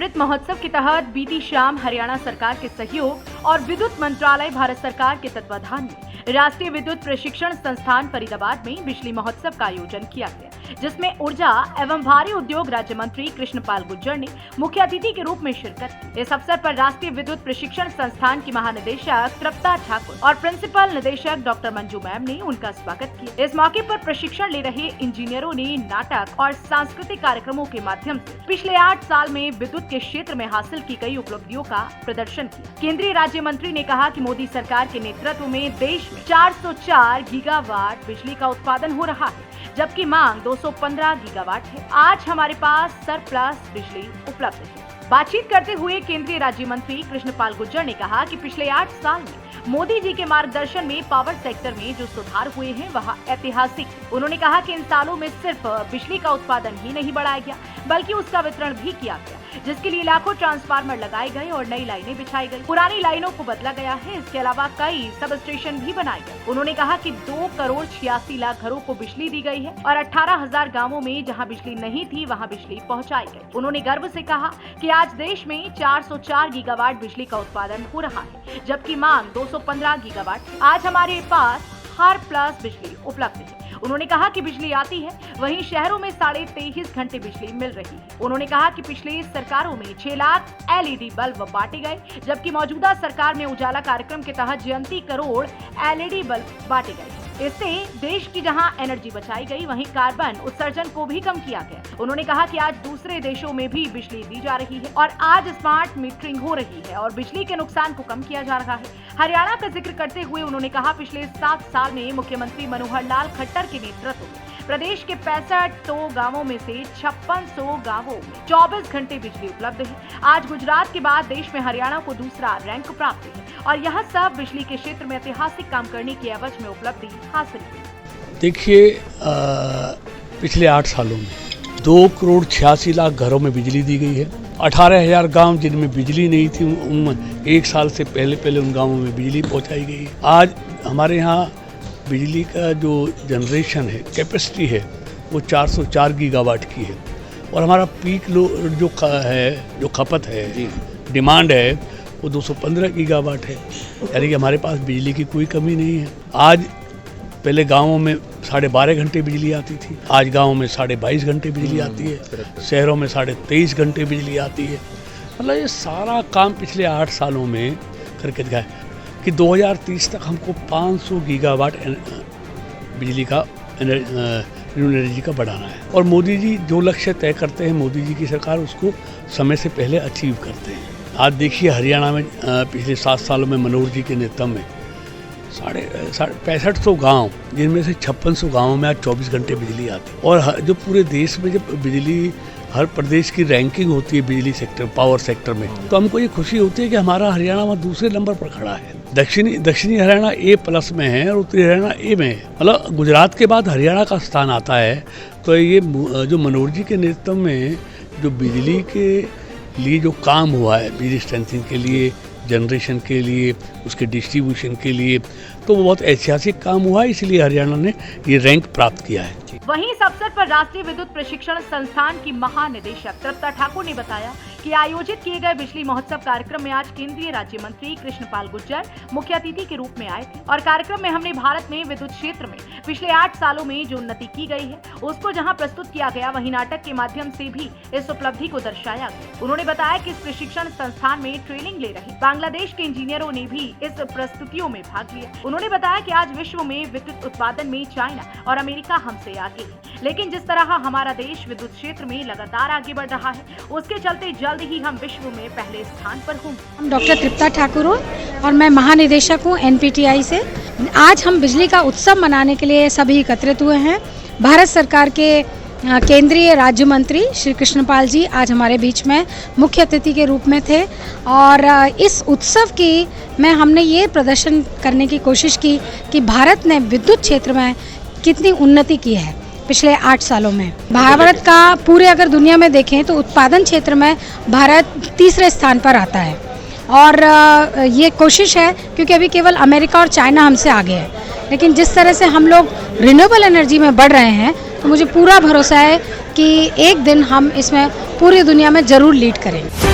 अमृत महोत्सव के तहत बीती शाम हरियाणा सरकार के सहयोग और विद्युत मंत्रालय भारत सरकार के तत्वाधान में राष्ट्रीय विद्युत प्रशिक्षण संस्थान फरीदाबाद में बिजली महोत्सव का आयोजन किया गया, जिसमें ऊर्जा एवं भारी उद्योग राज्य मंत्री कृष्णपाल गुर्जर ने मुख्य अतिथि के रूप में शिरकत की। इस अवसर पर राष्ट्रीय विद्युत प्रशिक्षण संस्थान की महानिदेशक तृप्ता ठाकुर और प्रिंसिपल निदेशक डॉक्टर मंजू मैम ने उनका स्वागत किया। इस मौके पर प्रशिक्षण ले रहे इंजीनियरों ने नाटक और सांस्कृतिक कार्यक्रमों के माध्यम से पिछले 8 साल में विद्युत के क्षेत्र में हासिल की गई उपलब्धियों का प्रदर्शन किया। केंद्रीय राज्य मंत्री ने कहा कि मोदी सरकार के नेतृत्व में देश में 404 गीगावाट बिजली का उत्पादन हो रहा है, जबकि मांग 215 गीगावाट है। आज हमारे पास सरप्लस बिजली उपलब्ध है। बातचीत करते हुए केंद्रीय राज्य मंत्री कृष्णपाल गुर्जर ने कहा कि पिछले 8 साल में मोदी जी के मार्गदर्शन में पावर सेक्टर में जो सुधार हुए हैं वह ऐतिहासिक है। उन्होंने कहा कि इन सालों में सिर्फ बिजली का उत्पादन ही नहीं बढ़ाया गया, बल्कि उसका वितरण भी किया गया, जिसके लिए लाखों ट्रांसफार्मर लगाए गए और नई लाइनें बिछाई गई, पुरानी लाइनों को बदला गया है। इसके अलावा कई सब स्टेशन भी बनाए गए। उन्होंने कहा कि 2 करोड़ 86 लाख घरों को बिजली दी गई है और 18,000 गाँवों में जहाँ बिजली नहीं थी वहाँ बिजली पहुँचाई गई। उन्होंने गर्व से कहा कि आज देश में 404 गीगावाट बिजली का उत्पादन हो रहा है, जबकि मांग 215 गीगावाट। आज हमारे पास हर प्लस बिजली उपलब्ध है। उन्होंने कहा कि बिजली आती है, वहीं शहरों में 23.5 घंटे बिजली मिल रही है। उन्होंने कहा कि पिछली सरकारों में 6 लाख LED बल्ब बांटे गए, जबकि मौजूदा सरकार में उजाला कार्यक्रम के तहत 34 करोड़ LED बल्ब बांटे गए। इससे देश की जहां एनर्जी बचाई गई, वहीं कार्बन उत्सर्जन को भी कम किया गया। उन्होंने कहा कि आज दूसरे देशों में भी बिजली दी जा रही है और आज स्मार्ट मीटरिंग हो रही है और बिजली के नुकसान को कम किया जा रहा है। हरियाणा का जिक्र करते हुए उन्होंने कहा पिछले 7 साल में मुख्यमंत्री मनोहर लाल खट्टर के नेतृत्व में प्रदेश के 6500 गांवों में से 5600 गांवों में 24 घंटे बिजली उपलब्ध है। आज गुजरात के बाद देश में हरियाणा को दूसरा रैंक प्राप्त है और यह सब बिजली के क्षेत्र में ऐतिहासिक काम करने की एवज में उपलब्धि हासिल हुई। देखिए, पिछले 8 सालों में 2 करोड़ 86 लाख घरों में बिजली दी गई है। 18,000 गांव जिनमें बिजली नहीं थी, उनमें 1 साल से पहले उन गांवों में बिजली पहुंचाई गई है। आज हमारे यहाँ बिजली का जो जनरेशन है, कैपेसिटी है, वो 404 गीगावाट की है और हमारा पीक जो खपत है, डिमांड है, वो 215 गीगावाट है। यानी कि हमारे पास बिजली की कोई कमी नहीं है। आज पहले गांवों में 12.5 घंटे बिजली आती थी, आज गांवों में 22.5 घंटे बिजली आती है, शहरों में 23.5 घंटे बिजली आती है। मतलब ये सारा काम पिछले 8 सालों में करके दिखाया कि 2030 तक हमको 500 गीगावाट बिजली का एनर्जी का बढ़ाना है। और मोदी जी जो लक्ष्य तय करते हैं, मोदी जी की सरकार उसको समय से पहले अचीव करते हैं। आज देखिए, हरियाणा में पिछले 7 सालों में मनोहर जी के नेतृत्व में 6500 गांव, जिनमें से 5600 गांवों में आज 24 घंटे बिजली आती है। और जो पूरे देश में जब बिजली, हर प्रदेश की रैंकिंग होती है बिजली सेक्टर, पावर सेक्टर में, तो हमको ये खुशी होती है कि हमारा हरियाणा वहाँ दूसरे नंबर पर खड़ा है। दक्षिणी हरियाणा A+ में है और उत्तरी हरियाणा A में है। मतलब गुजरात के बाद हरियाणा का स्थान आता है। तो ये जो मनोहर जी के नेतृत्व में जो बिजली के लिए जो काम हुआ है, बिजली स्ट्रेंथिंग के लिए, जनरेशन के लिए, उसके डिस्ट्रीब्यूशन के लिए, तो वो बहुत ऐतिहासिक काम हुआ है। इसलिए हरियाणा ने ये रैंक प्राप्त किया है। वहीं इस अवसर पर राष्ट्रीय विद्युत प्रशिक्षण संस्थान की महानिदेशक तृप्ता ठाकुर ने बताया कि आयोजित किए गए बिजली महोत्सव कार्यक्रम में आज केंद्रीय राज्य मंत्री कृष्णपाल गुर्जर मुख्य अतिथि के रूप में आए थे और कार्यक्रम में हमने भारत में विद्युत क्षेत्र में पिछले 8 सालों में जो उन्नति की गई है उसको जहां प्रस्तुत किया गया, वहीं नाटक के माध्यम से भी इस उपलब्धि को दर्शाया गया। उन्होंने बताया कि इस प्रशिक्षण संस्थान में ट्रेनिंग ले रहे बांग्लादेश के इंजीनियरों ने भी इस प्रस्तुतियों में भाग लिया। उन्होंने बताया कि आज विश्व में विद्युत उत्पादन में चाइना और अमेरिका हमसे आगे है, लेकिन जिस तरह हमारा देश विद्युत क्षेत्र में लगातार आगे बढ़ रहा है, उसके चलते जल्द ही हम विश्व में पहले स्थान पर होंगे। हम डॉक्टर तृप्ता ठाकुर हूँ और मैं महानिदेशक हूँ NPTI से। आज हम बिजली का उत्सव मनाने के लिए सभी एकत्रित हुए हैं। भारत सरकार के केंद्रीय राज्य मंत्री श्री कृष्णपाल जी आज हमारे बीच में मुख्य अतिथि के रूप में थे और इस उत्सव की में हमने ये प्रदर्शन करने की कोशिश की कि भारत ने विद्युत क्षेत्र में कितनी उन्नति की है पिछले 8 सालों में। भारत का पूरे अगर दुनिया में देखें तो उत्पादन क्षेत्र में भारत 3रे स्थान पर आता है और ये कोशिश है क्योंकि अभी केवल अमेरिका और चाइना हमसे आगे है, लेकिन जिस तरह से हम लोग रिन्यूएबल एनर्जी में बढ़ रहे हैं तो मुझे पूरा भरोसा है कि एक दिन हम इसमें पूरी दुनिया में ज़रूर लीड करेंगे।